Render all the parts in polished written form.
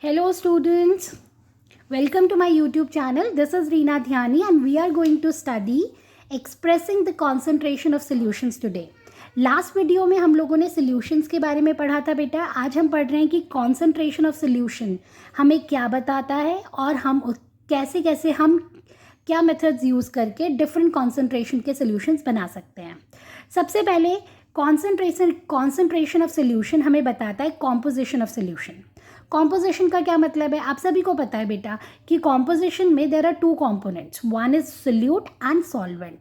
Hello students, welcome to my YouTube channel. This is Reena Dhyani and we are going to study expressing the concentration of solutions today. Last video में हम लोगों ने solutions के बारे में पढ़ा था बेटा. आज हम पढ़ रहे हैं कि कॉन्सेंट्रेशन ऑफ सॉल्यूशन हमें क्या बताता है और हम कैसे कैसे हम क्या मेथड्स यूज़ करके डिफरेंट कॉन्सेंट्रेशन के सॉल्यूशंस बना सकते हैं. सबसे पहले कॉन्सेंट्रेशन ऑफ सॉल्यूशन हमें बताता है कॉम्पोजिशन ऑफ सॉल्यूशन. कॉम्पोजिशन का क्या मतलब है, आप सभी को पता है बेटा कि कॉम्पोजिशन में there are two components, one is solute and solvent.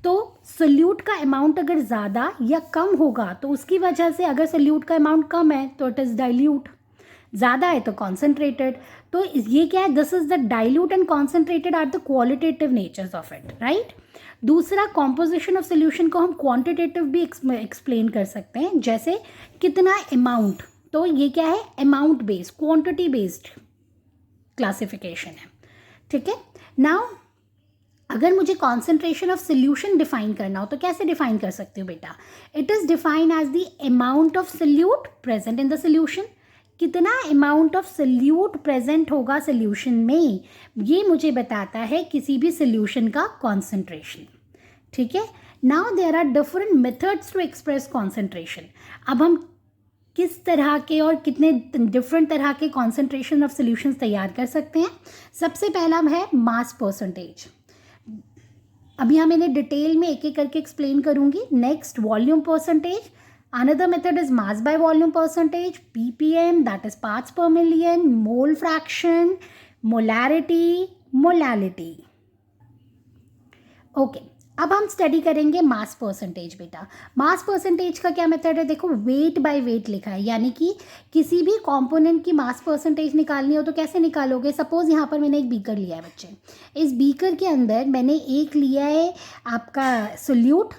तो सोल्यूट का अमाउंट अगर ज़्यादा या कम होगा तो उसकी वजह से, अगर सोल्यूट का अमाउंट कम है तो इट इज़ डाइल्यूट, ज़्यादा है तो कॉन्सेंट्रेटेड. तो ये क्या है, this is the dilute and concentrated are the qualitative natures of it, right. दूसरा, कॉम्पोजिशन ऑफ सोल्यूशन को हम क्वांटिटेटिव भी एक्सप्लेन कर सकते हैं, जैसे कितना अमाउंट. तो ये क्या है, amount based, quantity based classification है. ठीक है. नाउ अगर मुझे कॉन्सेंट्रेशन ऑफ सोल्यूशन डिफाइन करना हो तो कैसे डिफाइन कर सकती हूँ बेटा. It is defined as the amount of solute present in the solution. कितना अमाउंट ऑफ सोल्यूट प्रेजेंट होगा सोल्यूशन में, ये मुझे बताता है किसी भी सोल्यूशन का कॉन्सेंट्रेशन. ठीक है. Now there are different methods to express concentration. अब हम किस तरह के और कितने डिफरेंट तरह के कॉन्सेंट्रेशन ऑफ सॉल्यूशंस तैयार कर सकते हैं. सबसे पहला है मास परसेंटेज. अभी हम इन्हें डिटेल में एक एक करके एक्सप्लेन करूंगी. Next, volume percentage. Another method is mass by volume percentage, PPM, that is parts per million, mole fraction, molarity, molality. Okay, अब हम स्टडी करेंगे मास परसेंटेज बेटा. मास परसेंटेज का क्या मेथड है, देखो वेट बाय वेट लिखा है, यानी कि किसी भी कंपोनेंट की मास परसेंटेज निकालनी हो तो कैसे निकालोगे. सपोज यहाँ पर मैंने एक बीकर लिया है बच्चे. इस बीकर के अंदर मैंने एक लिया है आपका solute,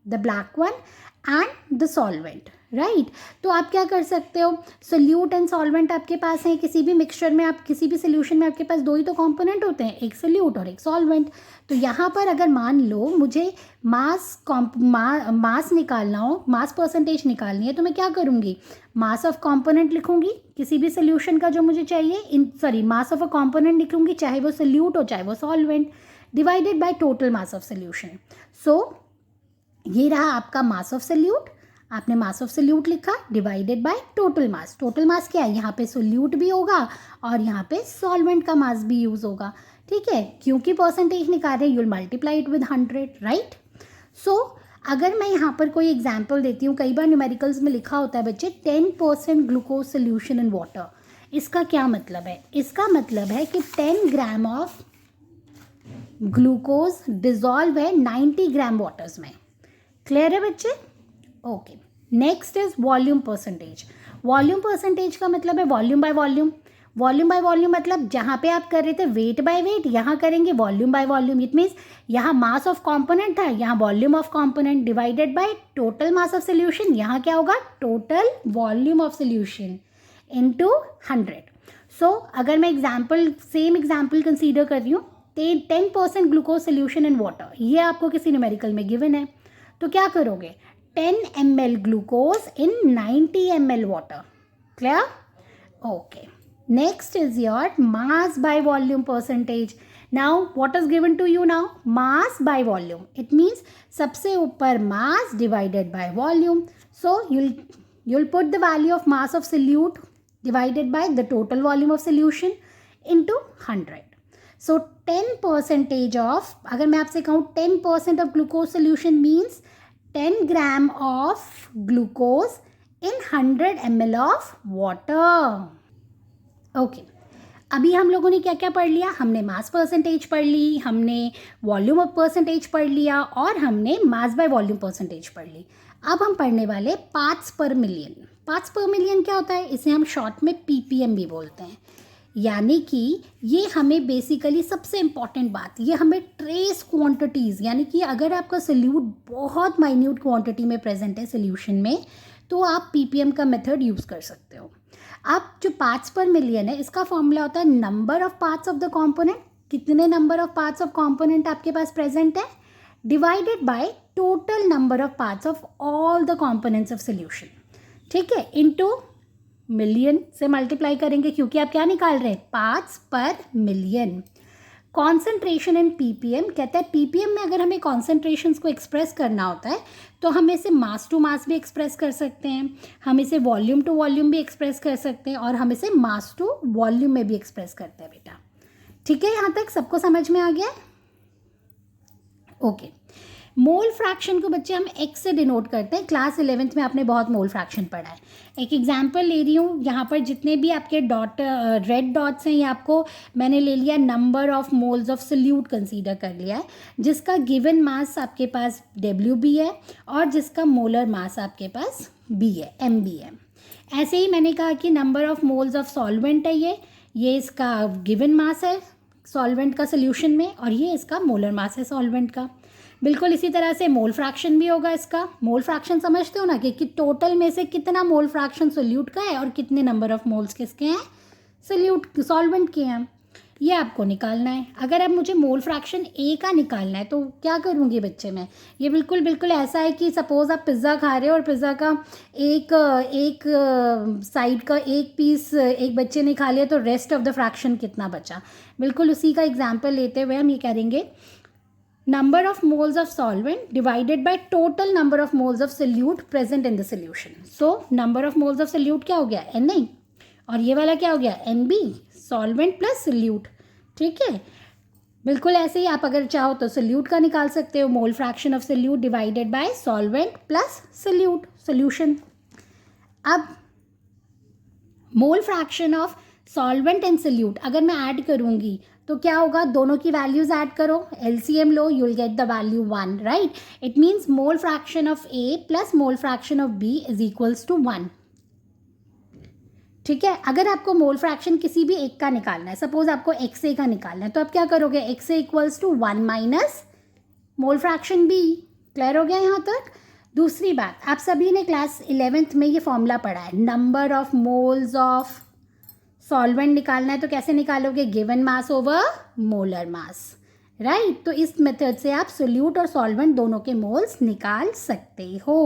the black one, and the solvent, right. तो आप क्या कर सकते हो, सोल्यूट एंड सॉल्वेंट आपके पास हैं. किसी भी मिक्सचर में, आप किसी भी सोल्यूशन में आपके पास दो ही तो कंपोनेंट होते हैं, एक सोल्यूट और एक सॉल्वेंट. तो यहाँ पर अगर मान लो मुझे मास निकालना हो, मास परसेंटेज निकालनी है, तो मैं क्या करूँगी, मास ऑफ कंपोनेंट लिखूंगी किसी भी सोल्यूशन का जो मुझे चाहिए, मास ऑफ अ कंपोनेंट लिखूंगी, चाहे वो सोल्यूट हो चाहे वो solvent, divided by total mass of solution. So ये रहा आपका मास ऑफ सोल्यूट. आपने मास ऑफ सोल्यूट लिखा divided by total mass. Total mass क्या है, यहाँ पे सोल्यूट भी होगा और यहाँ पे सॉल्वेंट का मास भी यूज होगा. ठीक है, क्योंकि परसेंटेज निकाल रहे हैं, you'll multiply it with 100, right. So अगर मैं यहाँ पर कोई एग्जाम्पल देती हूँ, कई बार न्यूमेरिकल्स में लिखा होता है बच्चे 10% ग्लूकोज सोल्यूशन इन वाटर. इसका क्या मतलब है, इसका मतलब है कि 10 ग्राम ऑफ ग्लूकोज डिजॉल्व है 90 ग्राम वाटर्स में. क्लियर है बच्चे. Okay. Next is volume percentage. Volume percentage का मतलब है volume by volume. Volume by volume मतलब जहाँ पे आप कर रहे थे वेट बाय वेट, यहाँ करेंगे volume by volume. It means यहाँ मास ऑफ कंपोनेंट था, यहाँ volume of component divided by total mass of solution. यहाँ क्या होगा, total volume of solution into 100. सो अगर मैं सेम एग्जाम्पल कंसीडर कर रही हूँ, 10% ग्लूकोज सोल्यूशन इन वाटर, ये आपको किसी न्यूमेरिकल में गिवन है, तो क्या करोगे, 10 ml glucose in 90 ml water. Clear. Okay. Next is your mass by volume percentage. Now what is given to you, now mass by volume. It means सबसे ऊपर mass divided by volume. So you'll put the value of mass of solute divided by the total volume of solution into 100. So 10% of, अगर मैं आपसे कहूँ 10% of glucose solution means 10 gram of glucose in 100 ml of water. Okay. अभी हम लोगों ने क्या क्या पढ़ लिया, हमने मास परसेंटेज पढ़ ली, हमने वॉल्यूम ऑफ परसेंटेज पढ़ लिया और हमने मास बाय वॉल्यूम परसेंटेज पढ़ ली. अब हम पढ़ने वाले parts per million. Parts per million क्या होता है, इसे हम शॉर्ट में पीपीएम भी बोलते हैं. यानी कि ये हमें बेसिकली सबसे इम्पॉर्टेंट बात, ये हमें ट्रेस क्वांटिटीज़, यानी कि अगर आपका सोल्यूट बहुत माइन्यूट क्वांटिटी में प्रेजेंट है सोल्यूशन में, तो आप पीपीएम का मेथड यूज़ कर सकते हो. अब जो पार्ट्स पर मिलियन है, इसका फॉर्मूला होता है number of parts of the component. कितने number of parts of component आपके पास प्रेजेंट है, divided by total number of parts of all the components of solution. ठीक है, इनटू मिलियन से मल्टीप्लाई करेंगे क्योंकि आप क्या निकाल रहे हैं, parts per million. Concentration in PPM, कहता है पीपीएम में अगर हमें कॉन्सेंट्रेशंस को एक्सप्रेस करना होता है तो हम इसे मास टू मास भी एक्सप्रेस कर सकते हैं, हम इसे वॉल्यूम टू वॉल्यूम भी एक्सप्रेस कर सकते हैं, और हम इसे मास टू वॉल्यूम में भी एक्सप्रेस करते हैं बेटा। ठीक है, यहाँ तक सबको समझ में आ गया? ओके। मोल फ्रैक्शन को बच्चे हम एक्स से डिनोट करते हैं। क्लास 11th में आपने बहुत मोल फ्रैक्शन पढ़ा है। एक एग्जांपल ले रही हूँ, यहाँ पर जितने भी आपके डॉट रेड डॉट्स हैं ये आपको मैंने ले लिया number of moles of solute consider कर लिया है, जिसका गिवन मास आपके पास WB है और जिसका मोलर मास आपके पास B है, MB है। ऐसे ही मैंने कहा कि number of moles of solvent है ये इसका गिवन मास है सॉल्वेंट का सोल्यूशन में, और ये इसका मोलर मास है सॉल्वेंट का। बिल्कुल इसी तरह से मोल फ्रैक्शन भी होगा इसका। मोल फ्रैक्शन समझते हो ना कि टोटल में से कितना मोल फ्रैक्शन सोल्यूट का है और कितने नंबर ऑफ मोल्स किसके हैं, सोल्यूट सॉल्वेंट के हैं, ये आपको निकालना है। अगर अब मुझे मोल फ्रैक्शन ए का निकालना है तो क्या करूँगी बच्चे मैं, ये बिल्कुल ऐसा है कि सपोज़ आप पिज़्ज़ा खा रहे हो और पिज़्ज़ा का एक साइड का एक पीस एक बच्चे ने खा लिया तो रेस्ट ऑफ द फ्रैक्शन कितना बचा। बिल्कुल उसी का एग्जाम्पल लेते हुए हम ये करेंगे, number of moles of solvent divided by total number of moles of solute present in the solution. So number of moles of solute क्या हो गया, Na, और ये वाला क्या हो गया, Nb, solvent plus solute। ठीक है, बिल्कुल ऐसे ही आप अगर चाहो तो सोल्यूट का निकाल सकते हो, mole fraction of solute divided by solvent plus solute solution. अब mole fraction of solvent and solute अगर मैं ऐड करूँगी तो क्या होगा, दोनों की वैल्यूज ऐड करो, LCM लो, you will get the value 1, right. It means mole fraction of A plus mole fraction of B is equals to 1। ठीक है, अगर आपको मोल फ्रैक्शन किसी भी एक का निकालना है, सपोज आपको XA का निकालना है, तो आप क्या करोगे, XA equals to 1 minus mole fraction B। Clear हो गया यहाँ तक? दूसरी बात, आप सभी ने क्लास 11th में ये फॉर्मूला पढ़ा है, number of moles of solvent निकालना है तो कैसे निकालोगे, given mass over molar mass, right. तो इस मेथड से आप सोल्यूट और सॉल्वेंट दोनों के मोल्स निकाल सकते हो।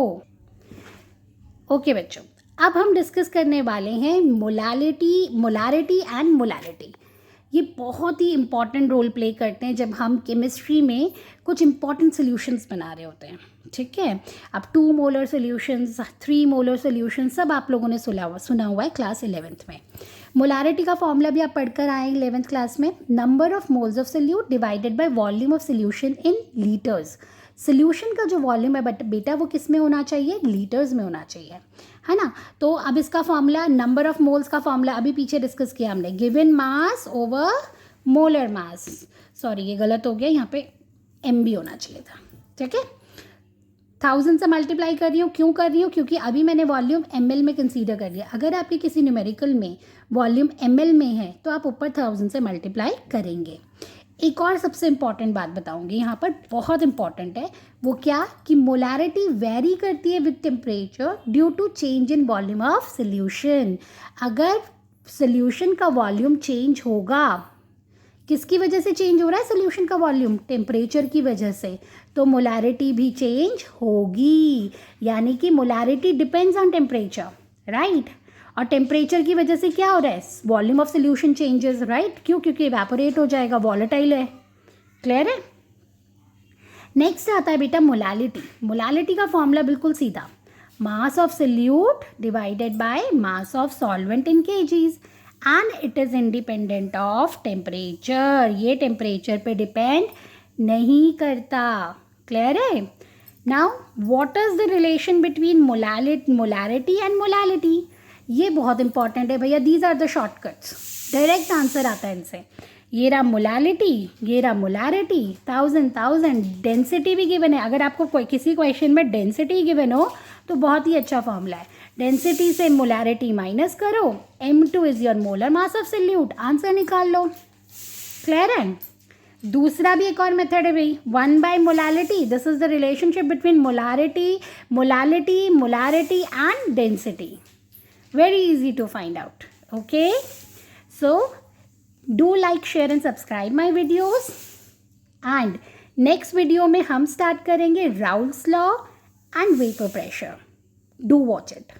ओके बच्चों, अब हम डिस्कस करने वाले हैं मोलारिटी एंड मोलारिटी। ये बहुत ही इंपॉर्टेंट रोल प्ले करते हैं जब हम केमिस्ट्री में कुछ इंपॉर्टेंट सोल्यूशंस बना रहे होते हैं। ठीक है, अब 2 मोलर सोल्यूशंस, 3 मोलर सोल्यूशंस सब आप लोगों ने सुना हुआ है क्लास 11th में। मोलारिटी का फॉर्मूला भी आप पढ़कर आए 11th क्लास में, number of moles of solute divided by volume of solution in litres. Solution का जो वॉल्यूम है बेटा वो किस में होना चाहिए, लीटर्स में होना चाहिए, है ना। तो अब इसका फॉर्मूला, नंबर ऑफ मोल्स का फॉर्मूला अभी पीछे डिस्कस किया हमने, given mass over molar mass. Sorry ये गलत हो गया, यहाँ पे MB होना चाहिए था। ठीक है, 1000 से मल्टीप्लाई कर रही हूँ, क्यों कर रही हूँ, क्योंकि अभी मैंने वॉल्यूम ml में कंसीडर कर लिया। अगर आपके किसी न्यूमेरिकल में वॉल्यूम ml में है तो आप ऊपर 1000 से मल्टीप्लाई करेंगे। एक और सबसे इम्पॉर्टेंट बात बताऊंगी यहाँ पर, बहुत इंपॉर्टेंट है, वो क्या कि मोलारिटी वेरी करती है with temperature due to change in volume of solution. अगर सोल्यूशन का वॉल्यूम चेंज होगा, किसकी वजह से चेंज हो रहा है सोल्यूशन का वॉल्यूम, टेम्परेचर की वजह से, तो मोलारिटी भी चेंज होगी। यानी कि molarity depends on temperature, right. और टेम्परेचर की वजह से क्या हो रहा है, volume of solution changes, right. क्यों, क्योंकि इवेपोरेट हो जाएगा, वॉलेटाइल है। क्लियर है? नेक्स्ट आता है बेटा मोलालिटी। मोलालिटी का फॉर्मूला बिल्कुल सीधा, mass of solute divided by mass of solvent in kgs, and it is independent of temperature. ये टेम्परेचर पे डिपेंड नहीं करता। क्लियर है? Now what is the relation between molarity and molality? ये बहुत इंपॉर्टेंट है भैया, these are the shortcuts, direct answer आता है इनसे। ये रहा मोलालिटी, ये रहा मोलारिटी, 1000 डेंसिटी भी गिवन है। अगर आपको कोई किसी क्वेश्चन में डेंसिटी गिवन हो तो बहुत ही अच्छा फॉर्मूला है, डेंसिटी से मोलारिटी माइनस करो, M2 is your molar mass of solute, answer निकाल लो। क्लियर है? दूसरा भी एक और मेथड है भाई, 1 by molality, this is the relationship between molarity and density. Very easy to find out. Okay, so do like, share and subscribe my videos, and next video में हम start करेंगे Raoult's law and vapor pressure. Do watch it.